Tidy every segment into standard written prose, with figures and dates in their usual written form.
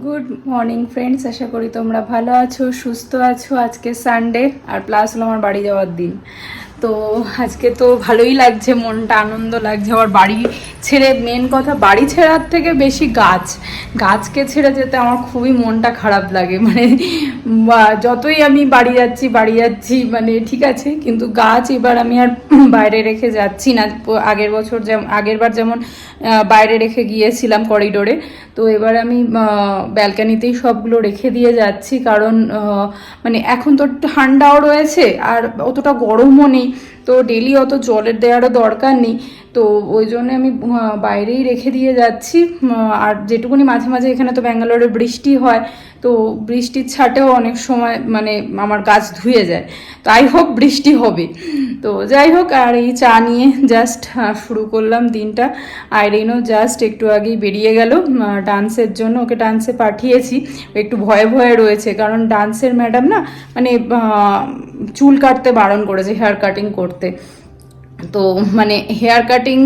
Good morning friends, আশা করি তোমরা ভালো আছো, সুস্থ আছো। আজকে সানডে আর প্লাস হলো আমার বাড়ি যাওয়ার দিন। তো আজকে তো ভালোই লাগছে, মনটা আনন্দ লাগছে। আমার বাড়ি ছেড়ে, মেন কথা বাড়ি ছেড়ার থেকে বেশি গাছকে ছেড়ে যেতে আমার খুবই মনটা খারাপ লাগে। মানে যতই আমি বাড়ি যাচ্ছি মানে ঠিক আছে, কিন্তু গাছ এবার আমি আর বাইরে রেখে যাচ্ছি না। আগের বার যেমন বাইরে রেখে গিয়েছিলাম করিডোরে, তো এবার আমি ব্যালকানিতেই সবগুলো রেখে দিয়ে যাচ্ছি। কারণ মানে এখন তো ঠান্ডাও রয়েছে আর অতটা গরমও নেই, তো ডেলি অত জলের দেওয়ারও দরকার নেই। তো ওই জন্য আমি বাইরেই রেখে দিয়ে যাচ্ছি। আর যেটুকুনি মাঝে মাঝে, এখানে তো ব্যাঙ্গালোরে বৃষ্টি হয়, তো বৃষ্টির ছাটেও অনেক সময় মানে আমার গাছ ধুয়ে যায়। তো আই হোপ বৃষ্টি হবে। তো যাই হোক, আর এই চা নিয়ে জাস্ট শুরু করলাম দিনটা। আইরিনও জাস্ট একটু আগেই বেরিয়ে গেল ডান্সের জন্য। ওকে ডান্সে পাঠিয়েছি, একটু ভয়ে ভয়ে রয়েছে, কারণ ডান্সের ম্যাডাম না মানে চুল কাটতে বারণ করেছে, হেয়ার কাটিং করতে। তো মানে হেয়ার কাটিং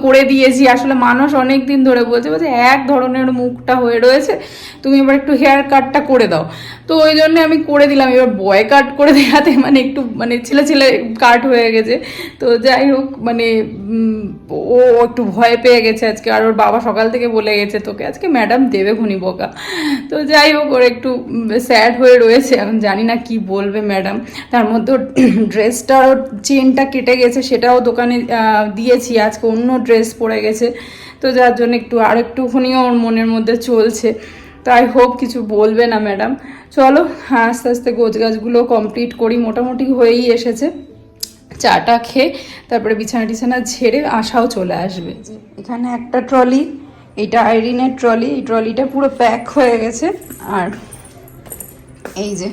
করে দিয়েছি। আসলে মানুষ অনেক দিন ধরে বলছে এক ধরনের মুখটা হয়ে রয়েছে, তুমি এবার একটু হেয়ার কাটটা করে দাও। তো ওই জন্য আমি করে দিলাম। এবার বয় কাট করে দেখাতে মানে একটু মানে ছেলে কাট হয়ে গেছে। তো যাই হোক, মানে ও একটু ভয় পেয়ে গেছে আজকে। আর ওর বাবা সকাল থেকে বলে গেছে তোকে আজকে ম্যাডাম দেবে খুনি বকা। তো যাই হোক, ওর একটু স্যাড হয়ে রয়েছে। এখন জানি না কি বলবে ম্যাডাম। তার মধ্যে ড্রেসটা, ওর চেনটা কেটে গেছে, সেটাও দোকানে দিয়েছি। আজকে অন্য ড্রেস পরে গেছে, তো যার জন্য আরেকটুখানিও ওর মনের মধ্যে চলছে। তো আই হোপ কিছু বলবে না ম্যাডাম। চলো আস্তে আস্তে গোছগাছগুলো কমপ্লিট করি, মোটামুটি হয়েই এসেছে। চাটা খেয়ে তারপরে বিছানা ঝেড়ে আশাও চলে আসবে। এখানে একটা ট্রলি, এইটা আইরিনের ট্রলি, এই ট্রলিটা পুরো প্যাক হয়ে গেছে। আর এই যে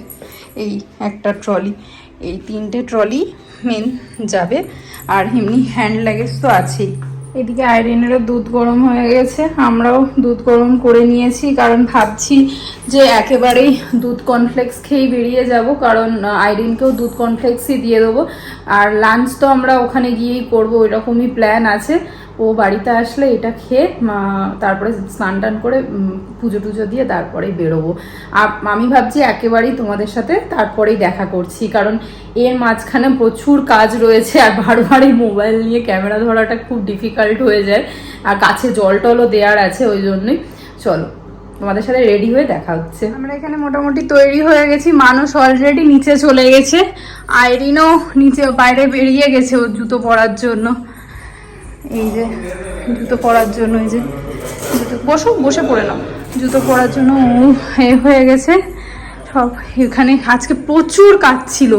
এই একটা ট্রলি, এই 3টে ট্রলি মেন যাবে। আর এমনি হ্যান্ড লাগেজ তো আছেই। এদিকে আইরিনেরও দুধ গরম হয়ে গেছে, আমরাও দুধ গরম করে নিয়েছি। কারণ ভাবছি যে একেবারেই দুধ কর্নফ্লেক্স খেয়েই বেরিয়ে যাব, কারণ আইরিনকেও দুধ কর্নফ্লেক্সই দিয়ে দেবো। আর লাঞ্চ তো আমরা ওখানে গিয়েই করবো, ওই রকমই প্ল্যান আছে। ও বাড়িতে আসলে এটা খেয়ে তারপরে স্নান টান করে পুজো টুজো দিয়ে তারপরেই বেরোবো। আমি ভাবছি একেবারেই তোমাদের সাথে তারপরেই দেখা করছি, কারণ এর মাঝখানে প্রচুর কাজ রয়েছে। আর বারবারই মোবাইল নিয়ে ক্যামেরা ধরাটা খুব ডিফিকাল্ট হয়ে যায়। আর কাছে জল টলও দেওয়ার আছে, ওই জন্যই। চলো তোমাদের সাথে রেডি হয়ে দেখা হচ্ছে। আমরা এখানে মোটামুটি তৈরি হয়ে গেছি, মানুষ অলরেডি নিচে চলে গেছে। আইরিনও নিচে বাইরে বেরিয়ে গেছে ওর জুতো পরার জন্য। এই যে জুতো পরার জন্য, এই যে বসে পড়ে নাও। জুতো পরার জন্য ও হয়ে গেছে সব। এখানে আজকে প্রচুর কাজ ছিল।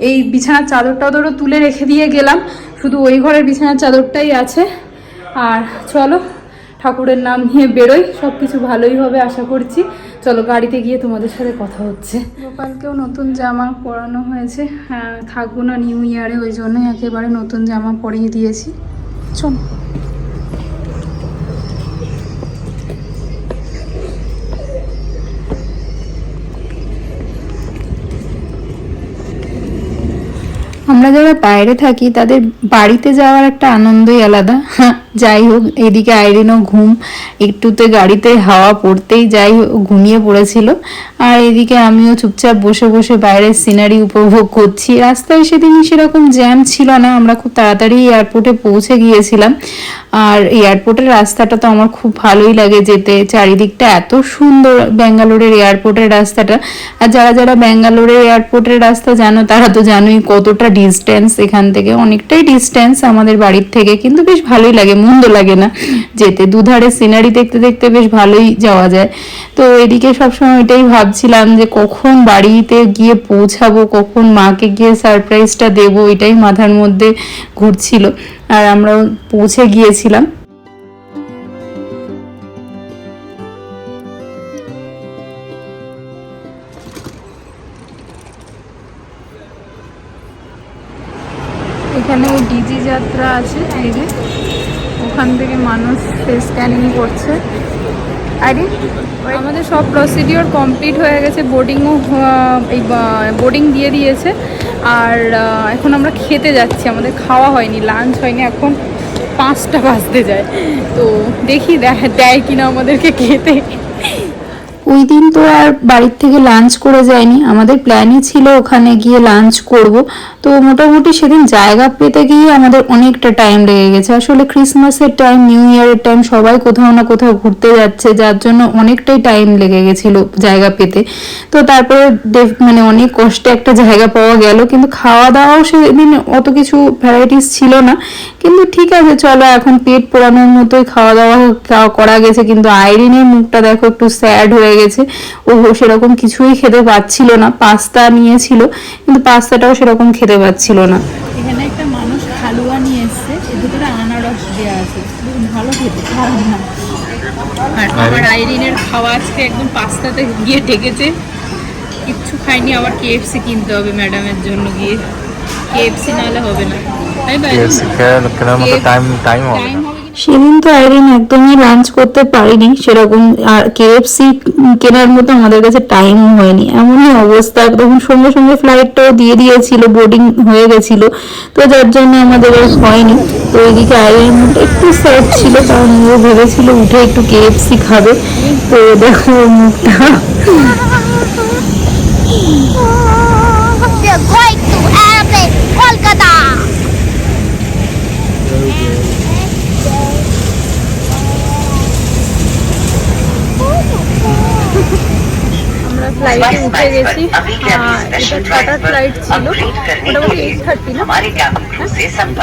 এই বিছানার চাদরটাও ধরো তুলে রেখে দিয়ে গেলাম, শুধু ওই ঘরের বিছানার চাদরটাই আছে। আর চলো ঠাকুরের নাম নিয়ে বেরোই, সব কিছু ভালোই হবে আশা করছি। চলো গাড়িতে গিয়ে তোমাদের সাথে কথা হচ্ছে। গোপালকেও নতুন জামা পরানো হয়েছে, হ্যাঁ থাকবো না নিউ ইয়ারে, ওই জন্যই একেবারে নতুন জামা পরিয়ে দিয়েছি। চলো আমরা যারা বাইরে থাকি তাদের বাড়িতে যাওয়ার একটা আনন্দই আলাদা। যাই হোক, এদিকে আইরিনও ঘুম, একটুতে গাড়িতে হাওয়া পড়তেই যাই ঘুমিয়ে পড়েছিল। আর এদিকে আমিও চুপচাপ বসে বসে বাইরের সিনারি উপভোগ করছি। রাস্তায় সেদিন সেরকম জ্যাম ছিল না, আমরা খুব তাড়াতাড়ি এয়ারপোর্টে পৌঁছে গিয়েছিলাম। আর এয়ারপোর্টের রাস্তাটা তো আমার খুব ভালোই লাগে যেতে, চারিদিকটা এত সুন্দর ব্যাঙ্গালোরের এয়ারপোর্টের রাস্তাটা। আর যারা যারা ব্যাঙ্গালোরের এয়ারপোর্টের রাস্তা জানো তারা তো জানোই কতটা ডিস্টেন্স, এখান থেকে অনেকটাই ডিস্টেন্স আমাদের বাড়ির থেকে, কিন্তু বেশ ভালোই লাগে, মন্দ লাগে না যেতে। দুধারে সিনারি দেখতে দেখতে বেশ ভালোই যাওয়া যায়। তো এদিকে সবসময় এটাই ভাবছিলাম যে কখন বাড়িতে গিয়ে পৌঁছাবো, কখন মাকে গিয়ে সারপ্রাইজটা দেবো, এটাই মাথার মধ্যে ঘুরছিল। আর আমরাও পৌঁছে গিয়েছিলাম। এখানে ডিজি যাত্রা আছে, এই যে ওখান থেকে মানুষ ফেস স্ক্যানিং করছে। আরে আমাদের সব প্রসিডিওর কমপ্লিট হয়ে গেছে, বোর্ডিংও এই বোর্ডিং দিয়ে দিয়েছে। আর এখন আমরা খেতে যাচ্ছি, আমাদের খাওয়া হয়নি, লাঞ্চ হয়নি। এখন 5টা বাজতে যায়। তো দেখি দেয় কিনা আমাদেরকে খেতে। ওই দিন তো আর বাড়ির থেকে লাঞ্চ করে যায়নি, আমাদের প্ল্যানই ছিল ওখানে গিয়ে লাঞ্চ করব। তো মোটামুটি সেদিন জায়গা পেতে গিয়ে আমাদের অনেকটা টাইম লেগে গেছে। আসলে ক্রিসমাসের টাইম, নিউ ইয়ারের টাইম সবাই কোথাও না কোথাও ঘুরতে যাচ্ছে, যার জন্য অনেকটাই টাইম লেগে গেছিলো জায়গা পেতে। তো তারপরে মানে অনেক কষ্টে একটা জায়গা পাওয়া গেল, কিন্তু খাওয়া দাওয়াও সেদিন অত কিছু ভ্যারাইটিস ছিল না। কিন্তু ঠিক আছে চলো, এখন পেট পোড়ানোর মতোই খাওয়া দাওয়া করা গেছে। কিন্তু আইরিনের মুখটা দেখো একটু স্যাড হয়ে গেছে, ও সেরকম কিছুই খেতে পাচ্ছিল না। পাস্তা নিয়েছিল কিন্তু পাস্তাটাও সেরকম খেতে পাচ্ছিল না। এখানে একটা মানুষ হালুয়া নিয়ে এসছে, এর ভিতরে আনারস দেওয়া আছে, ভালো খেতে, খারাপ না। আর আমার আইরিনের খাওয়া আজকে একদম পাস্তাতে গিয়ে ঠেকেছে, কিচ্ছু খাইনি। আবার কেএফসি কিনতে হবে ম্যাডামের জন্য, গিয়ে কেএফসি নাহলে হবে না। সেদিন তো আইরিন একদমই লাঞ্চ করতে পারিনি সেরকম, আর কেএফসি কেনার মতো আমাদের কাছে টাইম হয়নি। এমনই অবস্থা, তখন সঙ্গে সঙ্গে ফ্লাইটটাও দিয়ে দিয়েছিল, বোর্ডিং হয়ে গেছিল, তো যার জন্য আমাদের আর হয়নি। তো এইদিকে আইরিনের মুখটা একটু স্যাড ছিল, কারণ ও ভেবেছিল উঠে একটু কেএফসি খাবে। তো দেখো মুখটা। আমরা ফ্লাইটে উঠে গেছি। এটা 6টার ফ্লাইট ছিল, মোটামুটি 8:30 না,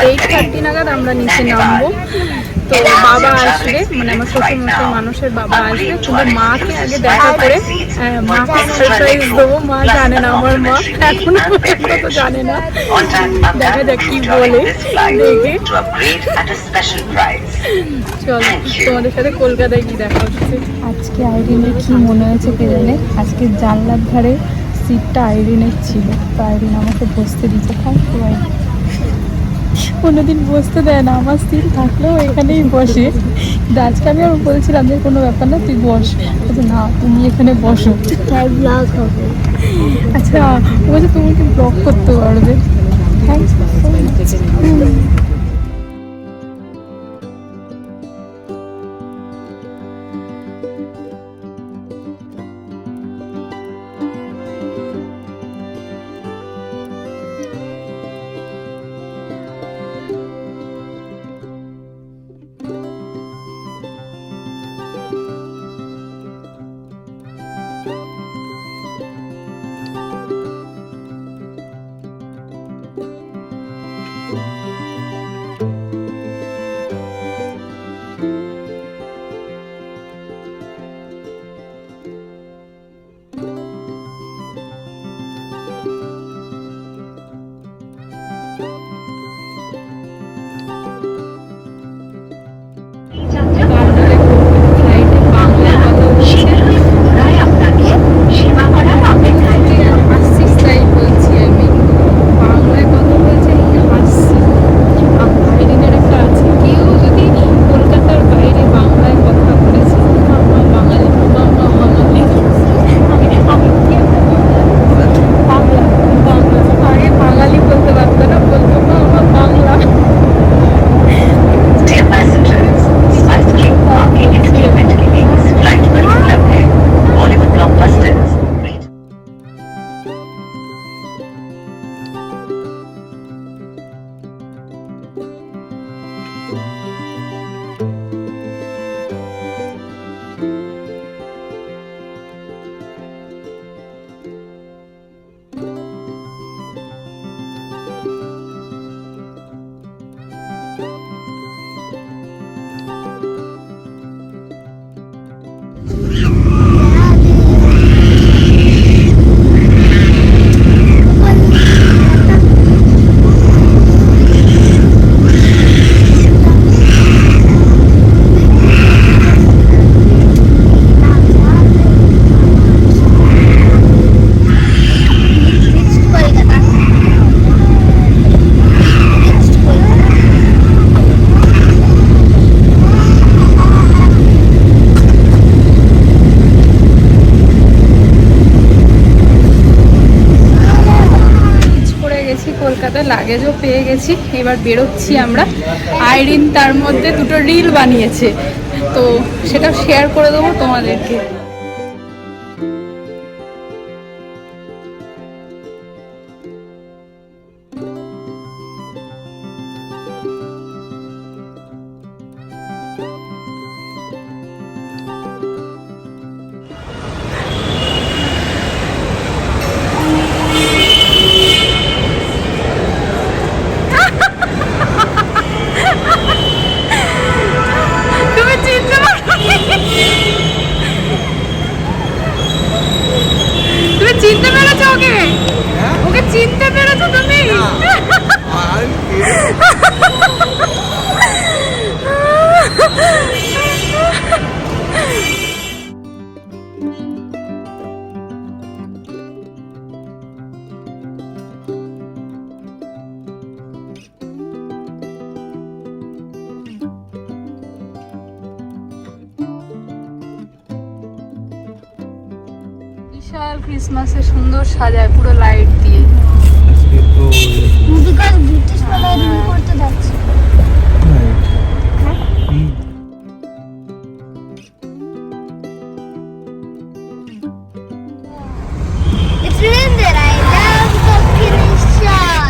8:30 নাগাদ আমরা নিচে নামবো। তো বাবা আসবে, মানে আমার শ্বশুর মশাই মানুষের বাবা আসবে, কিন্তু মাকে আগে দেখা করে মাকে সারপ্রাইজ দেবো। মা জানে না, আমার মা এখনো পর্যন্ত তো জানে না, দেখা যাক কি বলে দেখে। চলো তোমাদের সাথে কলকাতায় কি দেখা হচ্ছে। আজকে আইরিনের কি মনে হয়েছে কে জানে, আজকে জানলার ধারে সিটটা আইরিনের ছিল, তো আইরিন আমাকে বসতে দিচ্ছে। Thank you. কোনোদিন বসতে দেয় না, আমার সিট থাকলেও এখানেই বসে। কিন্তু আজকে আমি আর বলছিলাম যে কোনো ব্যাপার না, তুই বস। বলছে না, তুমি এখানে বসো, ব্লগ হবে। আচ্ছা, বলছে তুমি কি ব্লগ করতে পারবে। Thanks so much. লাগেজও পেয়ে গেছি, এবার বেরোচ্ছি আমরা। আইরিন তার মধ্যে 2টো রিল বানিয়েছে, তো সেটা শেয়ার করে দেবো তোমাদেরকে। চিনতে পেরেছো ওকে? ওকে চিনতে পেরেছো তুমি? বিশাল ক্রিসমাসে সুন্দর সাজায় পুরো লাইট দিয়ে। বিকজ ব্রিটিশ কালারিং করতে যাচ্ছে। It's written there. I love Dakshineswar.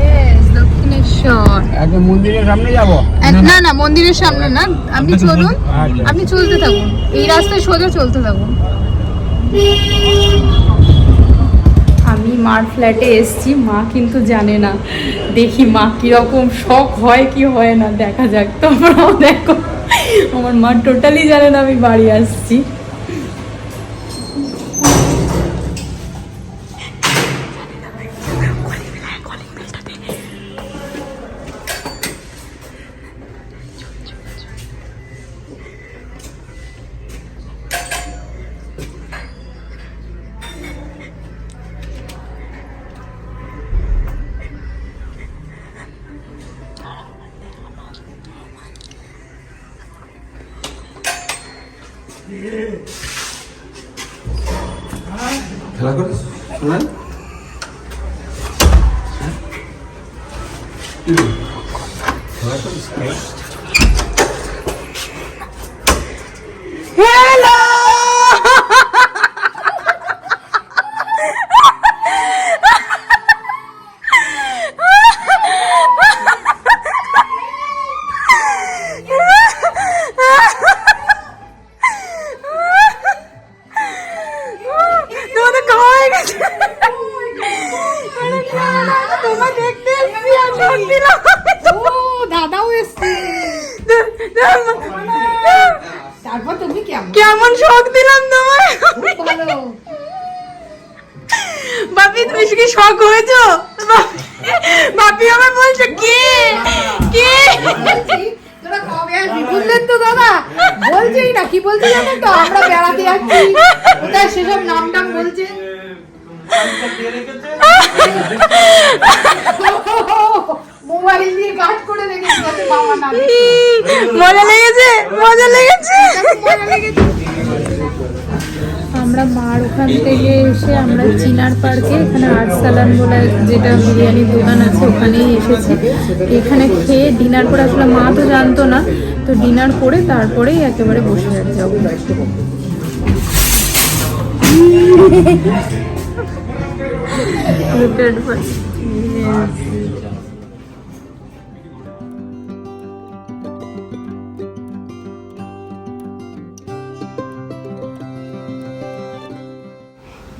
Yes, Dakshineswar. আগে মন্দিরের সামনে যাব? না না, মন্দিরের সামনে না, আপনি চলুন, আপনি চলতে থাকুন, এই রাস্তায় সোজা চলতে থাকুন। আমি মার ফ্ল্যাটে এসছি, মা কিন্তু জানে না। দেখি মা কিরকম শখ হয় কি হয় না, দেখা যাক, তোমরাও দেখো। আমার মা টোটালি জানে না আমি বাড়ি আসছি। খেলা করিস শোনান? খেলা করিস? হ্যালো, দাদাও এসছে। তারপর তুমি কেমন শখ দিলাম তোমায়? বাপি তুমি কি শখ হয়েছো? বাপি আমার বলছে কে কে তোরা কবে আসবি বুঝলেন তো দাদা? বলছেই না, কি বলছে জানেন তো? আমরা বেড়াতে যাচ্ছি, কোথায় সেসব নাম টাম বলছে। মোবাইল দিয়ে গাছ করে রেখেছি যাতে বাবা না দেখে। মজা লেগেছে, মজা লেগেছে, মজা লেগেছে। আমরা মার ওখান থেকে এসে আমরা চিনার পার্কে, এখানে আর্টসালান বলে যেটা বিরিয়ানির দোকান আছে, ওখানেই এসেছি। এখানে খেয়ে ডিনার করে, আসলে মা তো জানতো না, তো ডিনার করে তারপরেই একেবারে বসে যাবো।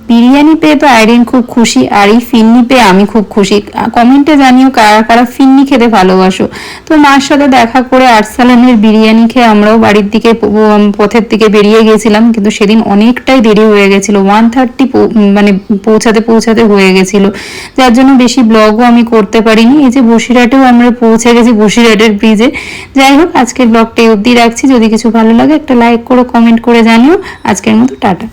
বিরিয়ানি পেয়ে তো আইরিন খুব খুশি, আর এই ফিন্নি পেয়ে আমি খুব খুশি। কমেন্টে জানিও কারা কারা ফিন্নি খেতে ভালোবাসো। তো মার সাথে দেখা করে আর্টসালানের বিরিয়ানি খেয়ে আমরাও বাড়ির দিকে পথের দিকে বেরিয়ে গেছিলাম, কিন্তু সেদিন অনেকটাই দেরি হয়ে গেছিল, 1:30 মানে পৌঁছাতে হয়ে গেছিল, যার জন্য বেশি ব্লগও আমি করতে পারিনি। এই যে বসিরহাটেও আমরা পৌঁছে গেছি, বসিরহাটের ব্রিজে। যাই হোক, আজকের ব্লগটা অবধি রাখছি। যদি কিছু ভালো লাগে একটা লাইক করো, কমেন্ট করে জানিও। আজকের মতো টাটা।